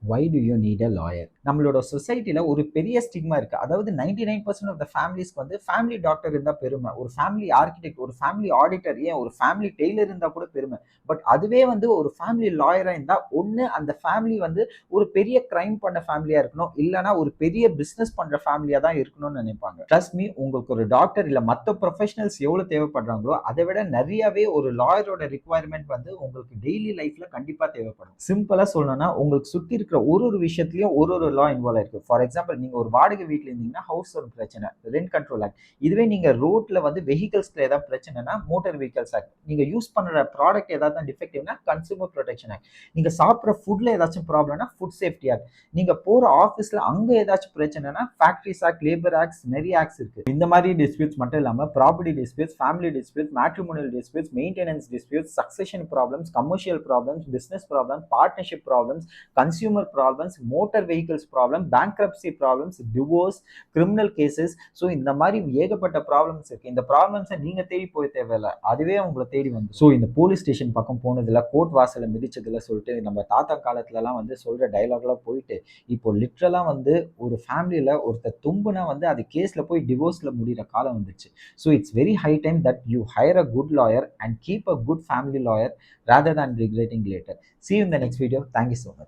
Why do you need a lawyer? நம்மளோட சொசைட்டில ஒரு பெரிய ஸ்டிக்மா இருக்கு. அதாவது 99% ஆஃப் த ஃபேமிலிஸ்க்கு வந்து ஃபேமிலி டாக்டர் இருந்தா பெருமை, ஒரு ஃபேமிலி ஆர்கிடெக்ட், ஒரு ஃபேமிலி ஆடிட்டர், ஏன் ஒரு ஃபேமிலி டெய்லர் இருந்தா கூட பெருமை. பட் அதுவே வந்து ஒரு ஃபேமிலி லாயரா இருந்தா ஒண்ணு அந்த ஃபேமிலி வந்து ஒரு பெரிய கிரைம் பண்ண ஃபேமிலியா இருக்கணும், இல்லனா ஒரு பெரிய பிசினஸ் பண்ற ஃபேமிலியா தான் இருக்கணும்னு நினைப்பாங்க. ட்ரஸ்ட் மீ, உங்களுக்கு ஒரு டாக்டர் இல்ல மத்த ப்ரொஃபஷனல்ஸ் எவ்வளவு தேவைப்படுறாங்களோ அதை விட நிறையவே ஒரு லாயரோட ரிக்வயர்மெண்ட் வந்து உங்களுக்கு டெய்லி லைஃப்ல கண்டிப்பா தேவைப்படும். சிம்பிளா சொல்லணும்னா உங்களுக்கு சுத்தி இருக்கிற ஒரு ஒரு விஷயத்திலயும் ஒரு ஒரு லா இன்வால்வ் ஆயிருக்கு. ஃபார் எக்ஸாம்பிள், நீங்க ஒரு வாடகை வீட்டுல இருந்தீங்கன்னா ஹவுஸ் ஓன் பிரச்சனை, ரெண்ட் கண்ட்ரோல் ஆக்ட். இதுவே நீங்க ரோட்ல வந்து வெஹிக்கல்ஸ்ல ஏதாவது பிரச்சனைனா மோட்டார் வெஹிக்கல்ஸ் ஆக்ட். நீங்க யூஸ் பண்ற ப்ராடக்ட் ஏதாவது டிஃபெக்டிவ்னா கன்சூமர் ப்ரொடெக்ஷன் ஆக்ட். நீங்க சாப்பிட்ற ஃபுட்ல ஏதாச்சும் ப்ராப்ளம்னா ஃபுட் சேஃப்டி ஆக்ட். நீங்க போற ஆஃபீஸ்ல அங்க ஏதாச்சும் பிரச்சனைனா ஃபேக்டரிஸ் ஆக்ட், லேபர் ஆக்ட்ஸ், நிறைய ஆக்ட்ஸ் இருக்கு. இந்த மாதிரி டிஸ்பியூட்ஸ் மட்டும் இல்லாம property disputes, family disputes, matrimonial disputes, maintenance disputes, succession problems, commercial problems, business problems, partnership problems, consumer problems, motor vehicles problem, bankruptcy problems, divorce, criminal cases. So இந்த மாதிரி ஏகப்பட்ட problems இருக்கு. இந்த ப்ராப்ளம்ஸை நீங்க தேடி போய் தேவையில்லை, அதுவே உங்களை தேடி வந்து. ஸோ இந்த போலீஸ் ஸ்டேஷன் பக்கம் போனதுல, கோர்ட் வாசலை மிதிச்சதுல சொல்லிட்டு நம்ம தாத்தா காலத்துலலாம் வந்து சொல்ற டைலாக்லாம் போயிட்டு இப்போ லிட்ரலா வந்து ஒரு ஃபேமிலியில ஒருத்தர் தும்புனா வந்து அது கேஸ்ல போய் டிவோர்ஸ்ல முடிகிற காலம் வந்துச்சு. So it's very high time that you higher a good lawyer and keep a good family lawyer rather than regretting later. See you in the next video. Thank you so much.